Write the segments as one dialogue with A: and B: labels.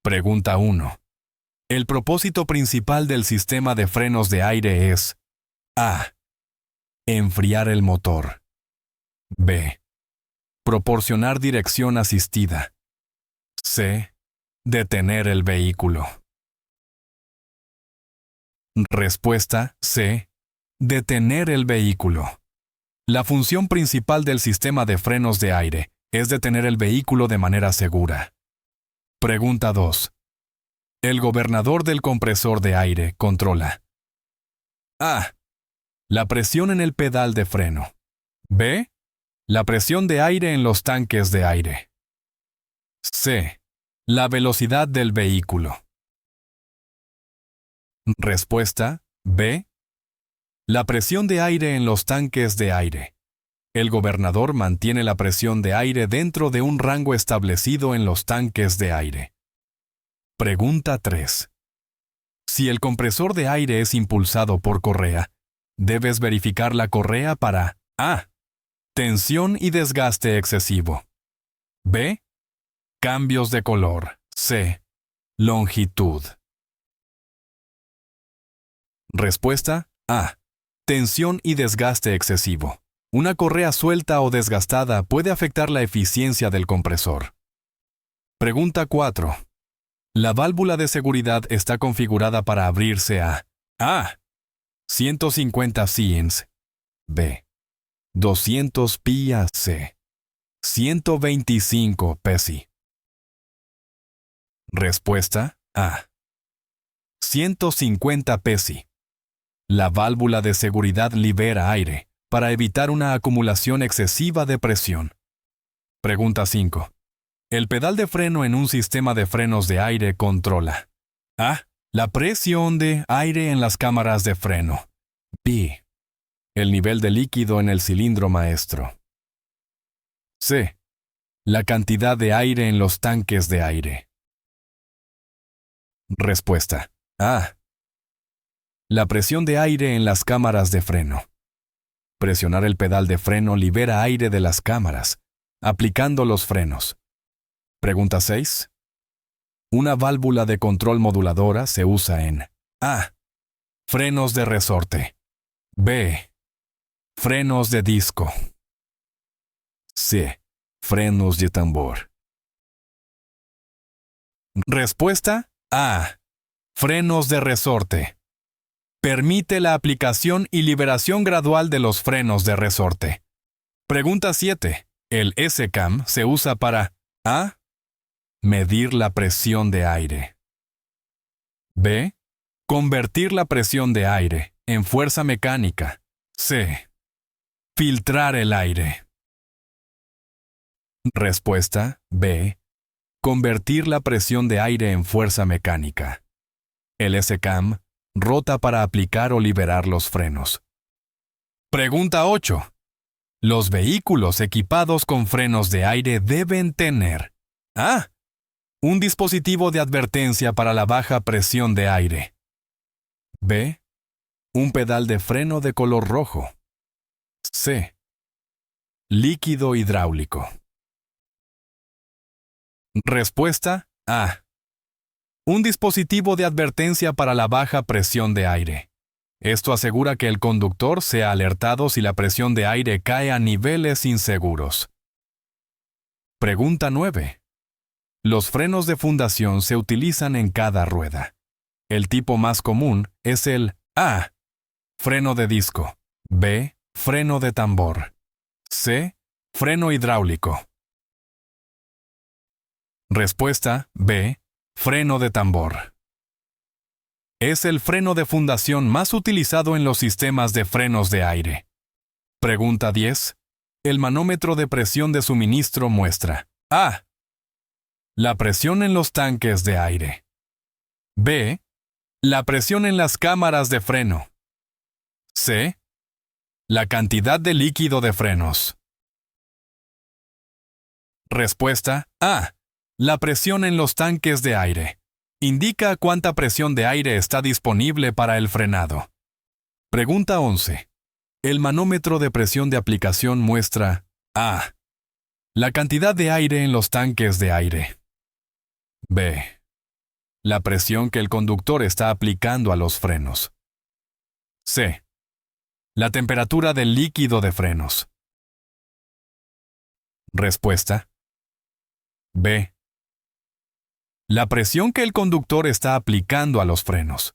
A: Pregunta 1. El propósito principal del sistema de frenos de aire es A. Enfriar el motor. B. Proporcionar dirección asistida. C. Detener el vehículo. Respuesta C. Detener el vehículo. La función principal del sistema de frenos de aire es detener el vehículo de manera segura. Pregunta 2. El gobernador del compresor de aire controla A. La presión en el pedal de freno. B. La presión de aire en los tanques de aire. C. La velocidad del vehículo. Respuesta B. La presión de aire en los tanques de aire. El gobernador mantiene la presión de aire dentro de un rango establecido en los tanques de aire. Pregunta 3. Si el compresor de aire es impulsado por correa, debes verificar la correa para A. Tensión y desgaste excesivo. B. Cambios de color. C. Longitud. Respuesta A. Tensión y desgaste excesivo. Una correa suelta o desgastada puede afectar la eficiencia del compresor. Pregunta 4. La válvula de seguridad está configurada para abrirse a A. 150 siemens. B. 200 PSI. C. 125 PSI. Respuesta A. 150 PSI. La válvula de seguridad libera aire para evitar una acumulación excesiva de presión. Pregunta 5. El pedal de freno en un sistema de frenos de aire controla A. La presión de aire en las cámaras de freno. B. El nivel de líquido en el cilindro maestro. C. La cantidad de aire en los tanques de aire. Respuesta A. La presión de aire en las cámaras de freno. Presionar el pedal de freno libera aire de las cámaras, aplicando los frenos. Pregunta 6. Una válvula de control moduladora se usa en A. Frenos de resorte. B. Frenos de disco. C. Frenos de tambor. Respuesta A. Frenos de resorte. Permite la aplicación y liberación gradual de los frenos de resorte. Pregunta 7. El S-Cam se usa para A. Medir la presión de aire. B. Convertir la presión de aire en fuerza mecánica. C. Filtrar el aire. Respuesta B. Convertir la presión de aire en fuerza mecánica. El S-Cam rota para aplicar o liberar los frenos. Pregunta 8. Los vehículos equipados con frenos de aire deben tener A. Un dispositivo de advertencia para la baja presión de aire. B. Un pedal de freno de color rojo. C. Líquido hidráulico. Respuesta A. Un dispositivo de advertencia para la baja presión de aire. Esto asegura que el conductor sea alertado si la presión de aire cae a niveles inseguros. Pregunta 9. Los frenos de fundación se utilizan en cada rueda. El tipo más común es el A. Freno de disco. B. Freno de tambor. C. Freno hidráulico. Respuesta B. Freno de tambor. Es el freno de fundación más utilizado en los sistemas de frenos de aire. Pregunta 10. El manómetro de presión de suministro muestra A. La presión en los tanques de aire. B. La presión en las cámaras de freno. C. La cantidad de líquido de frenos. Respuesta A. La presión en los tanques de aire. Indica cuánta presión de aire está disponible para el frenado. Pregunta 11. El manómetro de presión de aplicación muestra A. La cantidad de aire en los tanques de aire. B. La presión que el conductor está aplicando a los frenos. C. La temperatura del líquido de frenos. Respuesta. B. La presión que el conductor está aplicando a los frenos.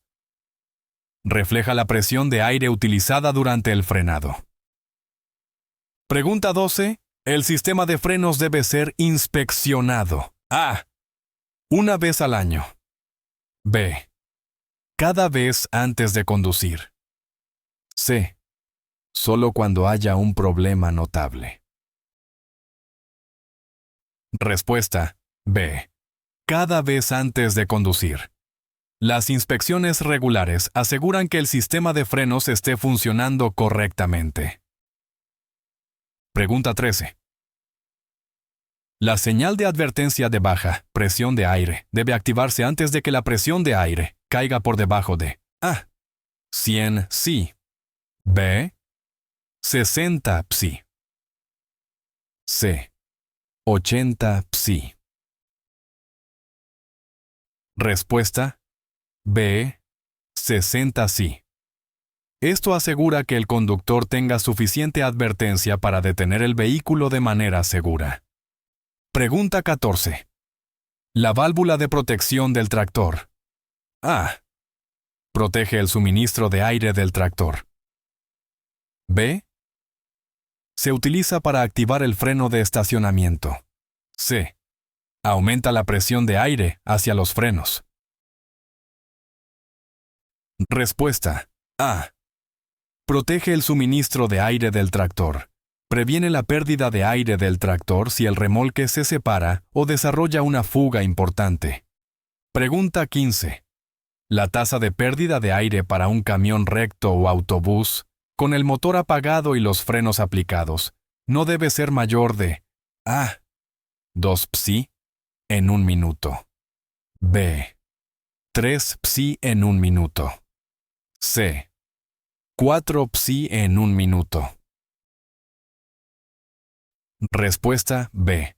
A: Refleja la presión de aire utilizada durante el frenado. Pregunta 12. El sistema de frenos debe ser inspeccionado. A. Una vez al año. B. Cada vez antes de conducir. C. Solo cuando haya un problema notable. Respuesta. B. Cada vez antes de conducir. Las inspecciones regulares aseguran que el sistema de frenos esté funcionando correctamente. Pregunta 13. La señal de advertencia de baja presión de aire debe activarse antes de que la presión de aire caiga por debajo de A. 100 psi. B. 60 psi. C. 80 psi. Respuesta. B. 60 psi. Esto asegura que el conductor tenga suficiente advertencia para detener el vehículo de manera segura. Pregunta 14. La válvula de protección del tractor. A. Protege el suministro de aire del tractor. B. Se utiliza para activar el freno de estacionamiento. C. Aumenta la presión de aire hacia los frenos. Respuesta. A. Protege el suministro de aire del tractor. Previene la pérdida de aire del tractor si el remolque se separa o desarrolla una fuga importante. Pregunta 15. La tasa de pérdida de aire para un camión recto o autobús, con el motor apagado y los frenos aplicados, no debe ser mayor de A. 2 psi en un minuto. B. 3 psi en un minuto. C. 4 psi en un minuto. Respuesta B.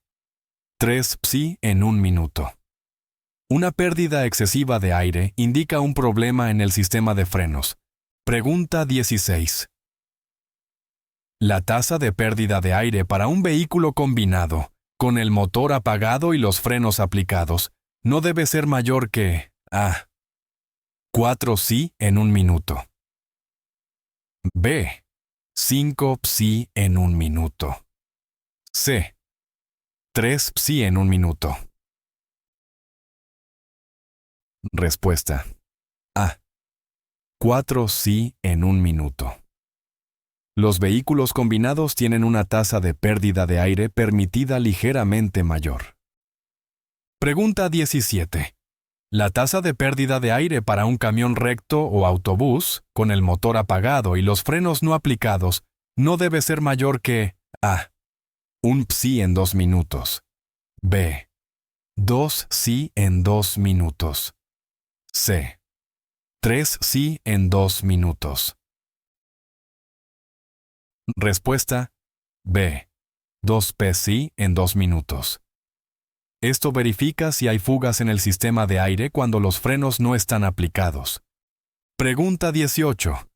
A: 3 psi en un minuto. Una pérdida excesiva de aire indica un problema en el sistema de frenos. Pregunta 16. La tasa de pérdida de aire para un vehículo combinado, con el motor apagado y los frenos aplicados, no debe ser mayor que A. 4 psi en un minuto. B. 5 psi en un minuto. C. 3 psi en un minuto. Respuesta. A. 4 psi en un minuto. Los vehículos combinados tienen una tasa de pérdida de aire permitida ligeramente mayor. Pregunta 17. La tasa de pérdida de aire para un camión recto o autobús, con el motor apagado y los frenos no aplicados, no debe ser mayor que A. 1 psi en 2 minutos. B. 2 psi en 2 minutos. C. 3 psi en 2 minutos. Respuesta. B. 2 psi en 2 minutos. Esto verifica si hay fugas en el sistema de aire cuando los frenos no están aplicados. Pregunta 18.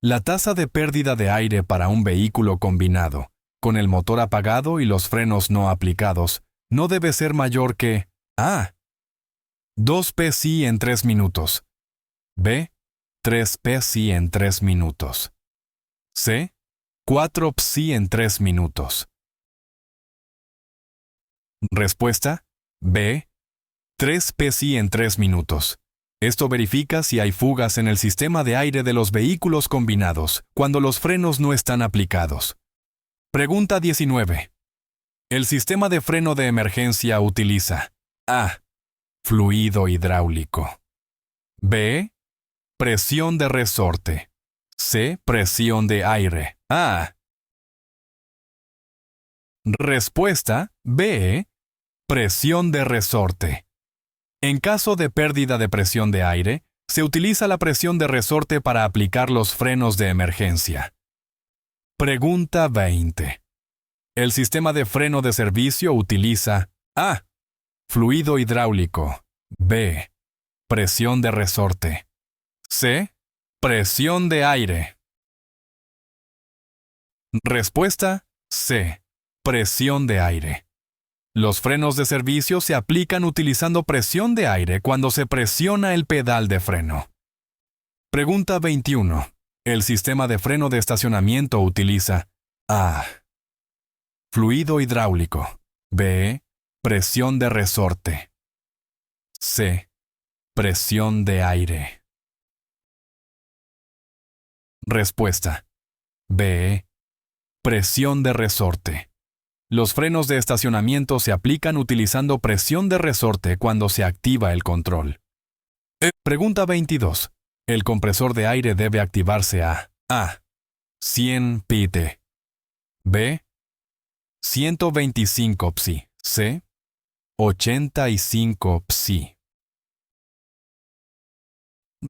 A: La tasa de pérdida de aire para un vehículo combinado, con el motor apagado y los frenos no aplicados, no debe ser mayor que A. 2 psi en 3 minutos. B. 3 psi en 3 minutos. C. 4 psi en 3 minutos. Respuesta. B. 3 psi en 3 minutos. Esto verifica si hay fugas en el sistema de aire de los vehículos combinados cuando los frenos no están aplicados. Pregunta 19. El sistema de freno de emergencia utiliza A. Fluido hidráulico. B. Presión de resorte. C. Presión de aire. A. Respuesta. B. Presión de resorte. En caso de pérdida de presión de aire, se utiliza la presión de resorte para aplicar los frenos de emergencia. Pregunta 20. El sistema de freno de servicio utiliza A. Fluido hidráulico. B. Presión de resorte. C. Presión de aire. Respuesta C. Presión de aire. Los frenos de servicio se aplican utilizando presión de aire cuando se presiona el pedal de freno. Pregunta 21. El sistema de freno de estacionamiento utiliza A. Fluido hidráulico. B. Presión de resorte. C. Presión de aire. Respuesta. B. Presión de resorte. Los frenos de estacionamiento se aplican utilizando presión de resorte cuando se activa el control. Pregunta 22. El compresor de aire debe activarse a 100 psi, B. 125 psi, C. 85 psi.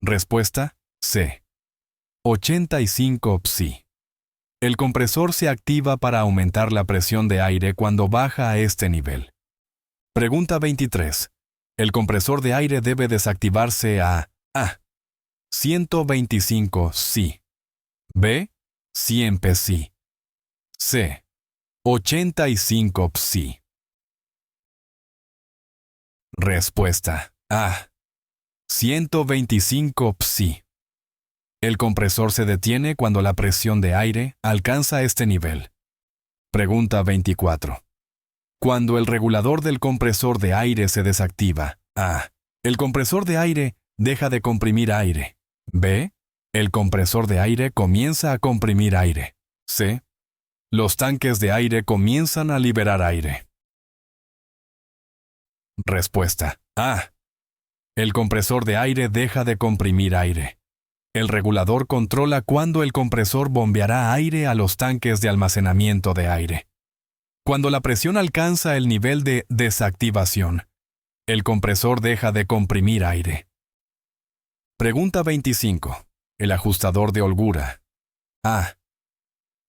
A: Respuesta C. 85 psi. El compresor se activa para aumentar la presión de aire cuando baja a este nivel. Pregunta 23. El compresor de aire debe desactivarse a 125 psi, B. 100 psi, C. 85 psi. Respuesta A. 125 psi. El compresor se detiene cuando la presión de aire alcanza este nivel. Pregunta 24. Cuando el regulador del compresor de aire se desactiva, A. El compresor de aire deja de comprimir aire. B. El compresor de aire comienza a comprimir aire. C. Los tanques de aire comienzan a liberar aire. Respuesta A. El compresor de aire deja de comprimir aire. El regulador controla cuándo el compresor bombeará aire a los tanques de almacenamiento de aire. Cuando la presión alcanza el nivel de desactivación, el compresor deja de comprimir aire. Pregunta 25. El ajustador de holgura. A.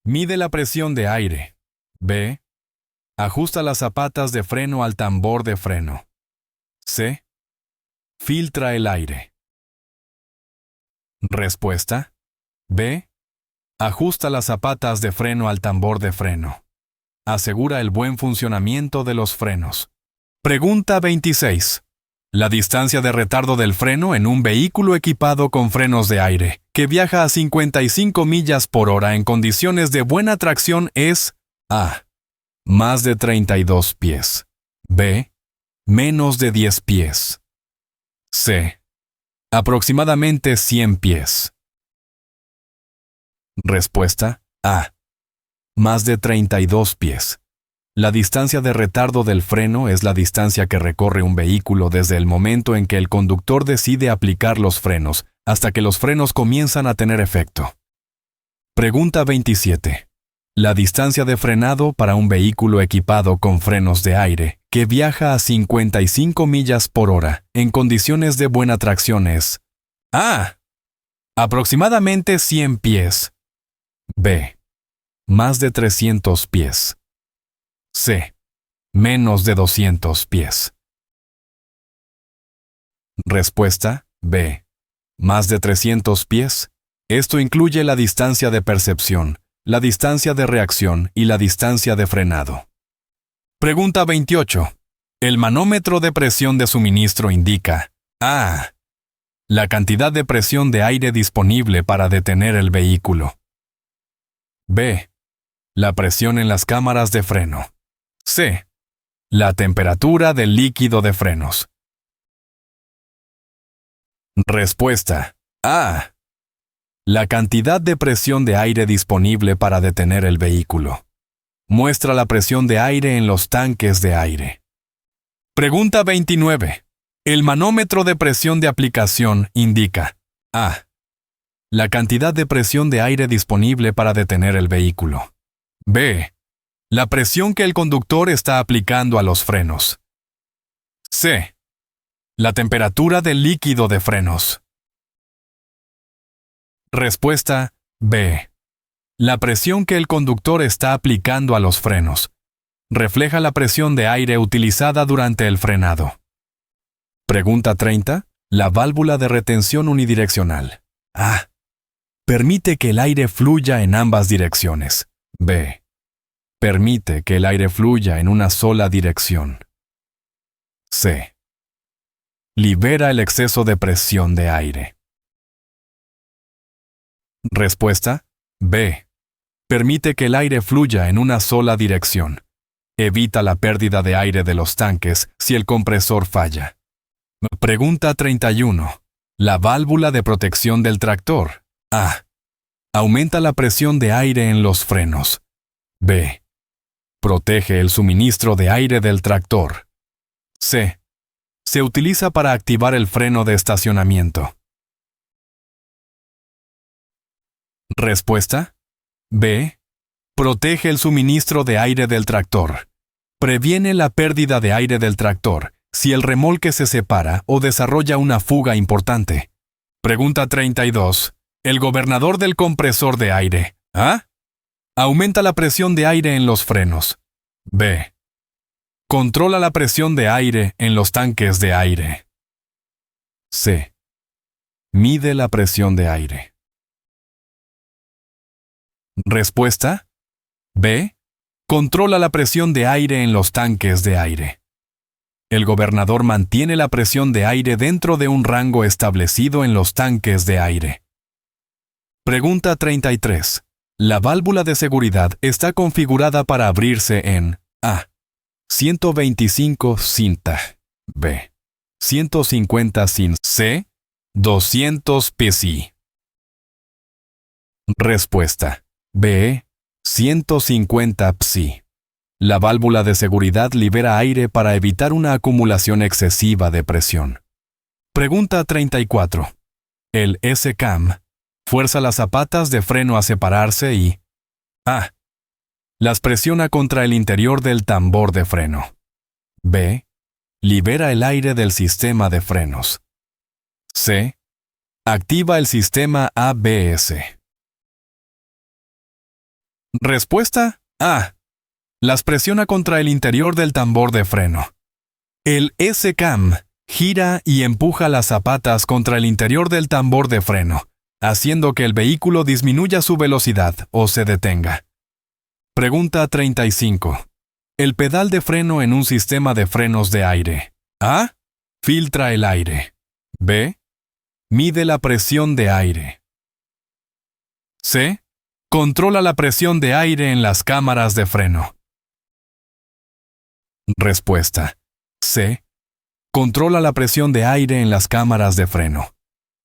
A: Mide la presión de aire. B. Ajusta las zapatas de freno al tambor de freno. C. Filtra el aire. Respuesta. B. Ajusta las zapatas de freno al tambor de freno. Asegura el buen funcionamiento de los frenos. Pregunta 26. La distancia de retardo del freno en un vehículo equipado con frenos de aire, que viaja a 55 millas por hora en condiciones de buena tracción es A. Más de 32 pies. B. Menos de 10 pies. C. Aproximadamente 100 pies. Respuesta A. Más de 32 pies. La distancia de retardo del freno es la distancia que recorre un vehículo desde el momento en que el conductor decide aplicar los frenos hasta que los frenos comienzan a tener efecto. Pregunta 27. La distancia de frenado para un vehículo equipado con frenos de aire que viaja a 55 millas por hora en condiciones de buena tracción es A. Aproximadamente 100 pies. B. Más de 300 pies. C. Menos de 200 pies. Respuesta B. Más de 300 pies. Esto incluye la distancia de percepción, la distancia de reacción y la distancia de frenado. Pregunta 28. El manómetro de presión de suministro indica A. La cantidad de presión de aire disponible para detener el vehículo. B. La presión en las cámaras de freno. C. La temperatura del líquido de frenos. Respuesta A. La cantidad de presión de aire disponible para detener el vehículo. Muestra la presión de aire en los tanques de aire. Pregunta 29. El manómetro de presión de aplicación indica A. La cantidad de presión de aire disponible para detener el vehículo. B. La presión que el conductor está aplicando a los frenos. C. La temperatura del líquido de frenos. Respuesta B. La presión que el conductor está aplicando a los frenos. Refleja la presión de aire utilizada durante el frenado. Pregunta 30. La válvula de retención unidireccional. A. Permite que el aire fluya en ambas direcciones. B. Permite que el aire fluya en una sola dirección. C. Libera el exceso de presión de aire. Respuesta. B. Permite que el aire fluya en una sola dirección. Evita la pérdida de aire de los tanques si el compresor falla. Pregunta 31. La válvula de protección del tractor. A. Aumenta la presión de aire en los frenos. B. Protege el suministro de aire del tractor. C. Se utiliza para activar el freno de estacionamiento. Respuesta. B. Protege el suministro de aire del tractor. Previene la pérdida de aire del tractor si el remolque se separa o desarrolla una fuga importante. Pregunta 32. El gobernador del compresor de aire. A. Aumenta la presión de aire en los frenos. B. Controla la presión de aire en los tanques de aire. C. Mide la presión de aire. Respuesta. B. Controla la presión de aire en los tanques de aire. El gobernador mantiene la presión de aire dentro de un rango establecido en los tanques de aire. Pregunta 33. La válvula de seguridad está configurada para abrirse en A. 125 cinta. B. 150 sin. C. 200 psi. Respuesta. B. 150 psi. La válvula de seguridad libera aire para evitar una acumulación excesiva de presión. Pregunta 34. El S-Cam fuerza las zapatas de freno a separarse y A. Las presiona contra el interior del tambor de freno. B. Libera el aire del sistema de frenos. C. Activa el sistema ABS. Respuesta. A. Las presiona contra el interior del tambor de freno. El S-Cam gira y empuja las zapatas contra el interior del tambor de freno, haciendo que el vehículo disminuya su velocidad o se detenga. Pregunta 35. El pedal de freno en un sistema de frenos de aire. A. Filtra el aire. B. Mide la presión de aire. C. Controla la presión de aire en las cámaras de freno. Respuesta. C. Controla la presión de aire en las cámaras de freno.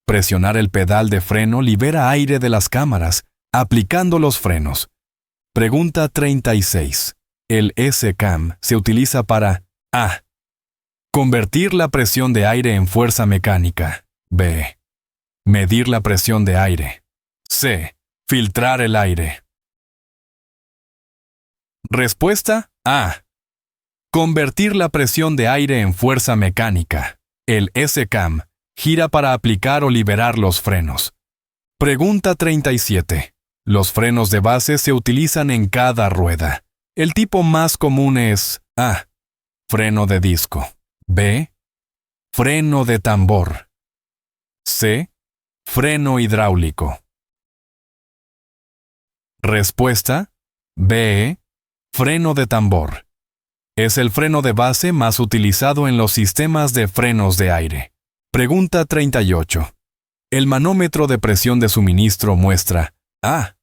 A: Presionar el pedal de freno libera aire de las cámaras, aplicando los frenos. Pregunta 36. El S-Cam se utiliza para A. Convertir la presión de aire en fuerza mecánica. B. Medir la presión de aire. C. Filtrar el aire. Respuesta. A. Convertir la presión de aire en fuerza mecánica. El S-Cam gira para aplicar o liberar los frenos. Pregunta 37. Los frenos de base se utilizan en cada rueda. El tipo más común es A. Freno de disco. B. Freno de tambor. C. Freno hidráulico. Respuesta. B. Freno de tambor. Es el freno de base más utilizado en los sistemas de frenos de aire. Pregunta 38. El manómetro de presión de suministro muestra A.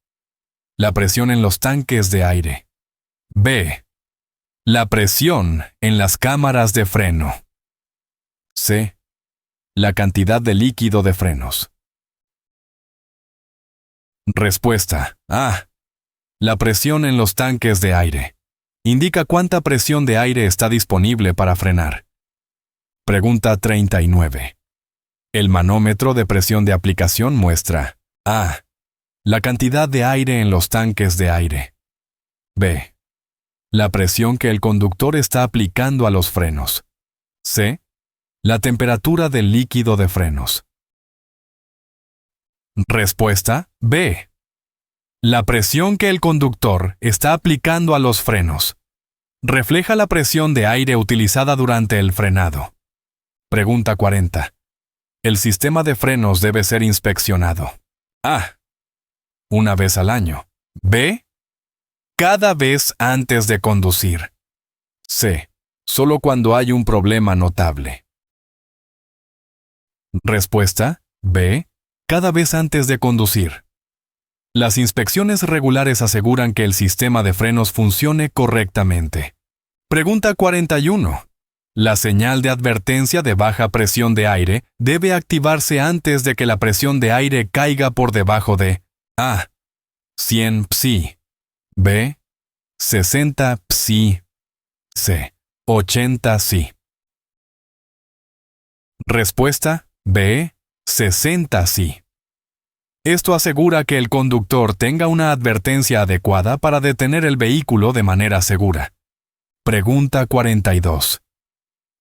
A: La presión en los tanques de aire. B. La presión en las cámaras de freno. C. La cantidad de líquido de frenos. Respuesta. A. La presión en los tanques de aire. Indica cuánta presión de aire está disponible para frenar. Pregunta 39. El manómetro de presión de aplicación muestra A. La cantidad de aire en los tanques de aire. B. La presión que el conductor está aplicando a los frenos. C. La temperatura del líquido de frenos. Respuesta. B. La presión que el conductor está aplicando a los frenos. Refleja la presión de aire utilizada durante el frenado. Pregunta 40. El sistema de frenos debe ser inspeccionado. A. Una vez al año. B. Cada vez antes de conducir. C. Solo cuando hay un problema notable. Respuesta. B. Cada vez antes de conducir. Las inspecciones regulares aseguran que el sistema de frenos funcione correctamente. Pregunta 41. La señal de advertencia de baja presión de aire debe activarse antes de que la presión de aire caiga por debajo de A. 100 psi. B. 60 psi. C. 80 psi. Respuesta. B. 60 psi. Esto asegura que el conductor tenga una advertencia adecuada para detener el vehículo de manera segura. Pregunta 42.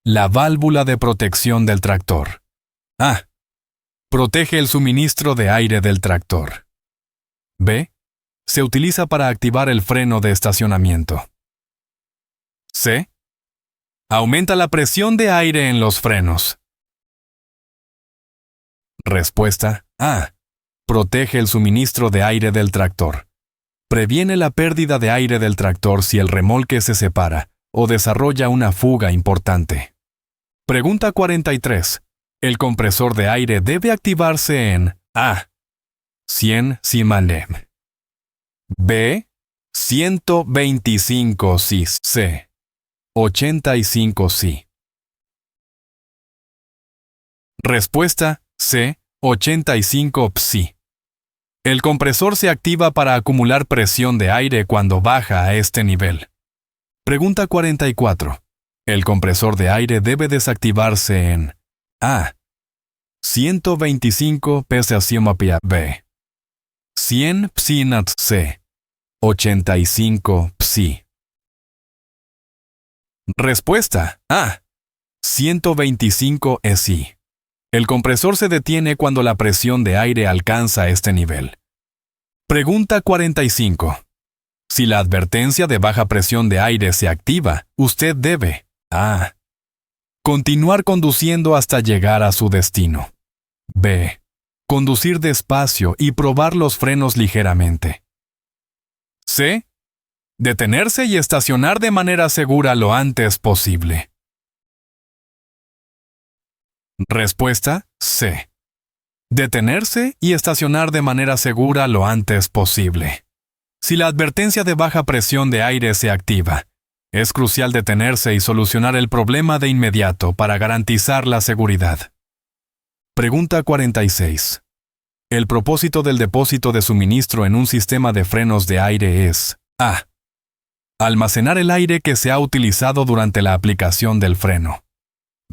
A: La válvula de protección del tractor. A. Protege el suministro de aire del tractor. B. Se utiliza para activar el freno de estacionamiento. C. Aumenta la presión de aire en los frenos. Respuesta. A. Protege el suministro de aire del tractor. Previene la pérdida de aire del tractor si el remolque se separa o desarrolla una fuga importante. Pregunta 43. El compresor de aire debe activarse en A. 100 simanem. B. 125 sis. C. 85 si. Respuesta. C. 85 psi. El compresor se activa para acumular presión de aire cuando baja a este nivel. Pregunta 44. El compresor de aire debe desactivarse en A. 125 psi. B. 100 psi. C. 85 psi. Respuesta. A. 125 psi. El compresor se detiene cuando la presión de aire alcanza este nivel. Pregunta 45. Si la advertencia de baja presión de aire se activa, usted debe A. Continuar conduciendo hasta llegar a su destino. B. Conducir despacio y probar los frenos ligeramente. C. Detenerse y estacionar de manera segura lo antes posible. Respuesta. C. Detenerse y estacionar de manera segura lo antes posible. Si la advertencia de baja presión de aire se activa, es crucial detenerse y solucionar el problema de inmediato para garantizar la seguridad. Pregunta 46. El propósito del depósito de suministro en un sistema de frenos de aire es A. Almacenar el aire que se ha utilizado durante la aplicación del freno.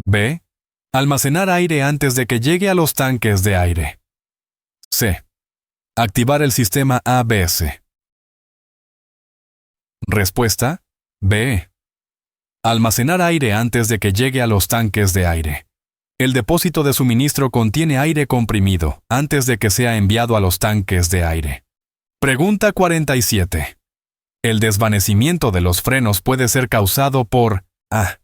A: B. Almacenar aire antes de que llegue a los tanques de aire. C. Activar el sistema ABS. Respuesta. B. Almacenar aire antes de que llegue a los tanques de aire. El depósito de suministro contiene aire comprimido antes de que sea enviado a los tanques de aire. Pregunta 47. El desvanecimiento de los frenos puede ser causado por A.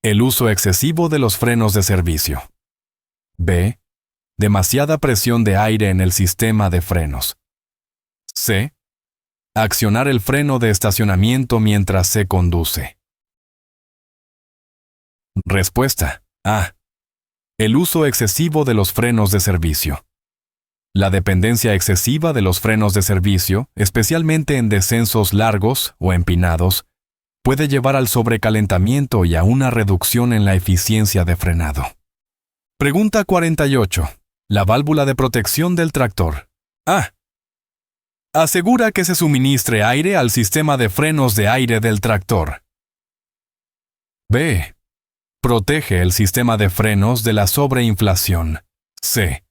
A: El uso excesivo de los frenos de servicio. B. Demasiada presión de aire en el sistema de frenos. C. Accionar el freno de estacionamiento mientras se conduce. Respuesta. A. El uso excesivo de los frenos de servicio. La dependencia excesiva de los frenos de servicio, especialmente en descensos largos o empinados, puede llevar al sobrecalentamiento y a una reducción en la eficiencia de frenado. Pregunta 48. La válvula de protección del tractor. A. Asegura que se suministre aire al sistema de frenos de aire del tractor. B. Protege el sistema de frenos de la sobreinflación. C.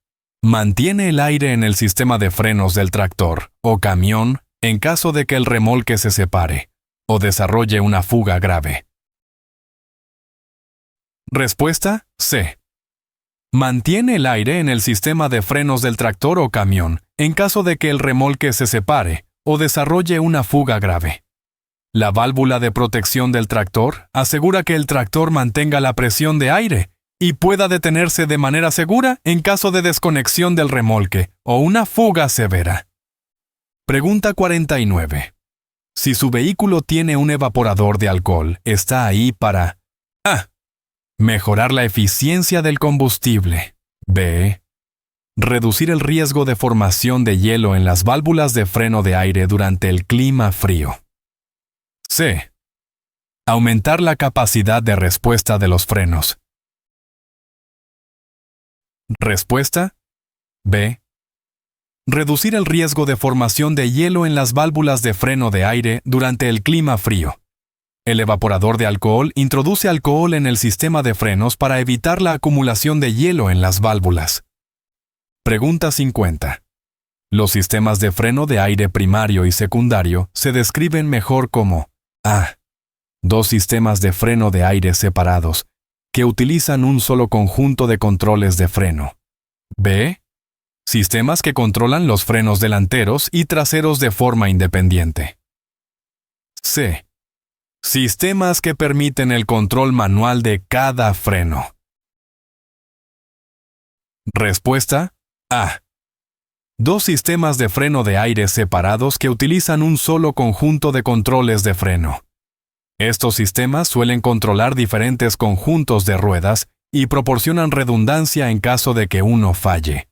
A: Mantiene el aire en el sistema de frenos del tractor o camión en caso de que el remolque se separe o desarrolle una fuga grave. Respuesta. C. Mantiene el aire en el sistema de frenos del tractor o camión en caso de que el remolque se separe o desarrolle una fuga grave. La válvula de protección del tractor asegura que el tractor mantenga la presión de aire y pueda detenerse de manera segura en caso de desconexión del remolque o una fuga severa. Pregunta 49. Si su vehículo tiene un evaporador de alcohol, está ahí para A. Mejorar la eficiencia del combustible. B. Reducir el riesgo de formación de hielo en las válvulas de freno de aire durante el clima frío. C. Aumentar la capacidad de respuesta de los frenos. Respuesta. B. Reducir el riesgo de formación de hielo en las válvulas de freno de aire durante el clima frío. El evaporador de alcohol introduce alcohol en el sistema de frenos para evitar la acumulación de hielo en las válvulas. Pregunta 50. Los sistemas de freno de aire primario y secundario se describen mejor como A. Dos sistemas de freno de aire separados, que utilizan un solo conjunto de controles de freno. B. Sistemas que controlan los frenos delanteros y traseros de forma independiente. C. Sistemas que permiten el control manual de cada freno. Respuesta. A. Dos sistemas de freno de aire separados que utilizan un solo conjunto de controles de freno. Estos sistemas suelen controlar diferentes conjuntos de ruedas y proporcionan redundancia en caso de que uno falle.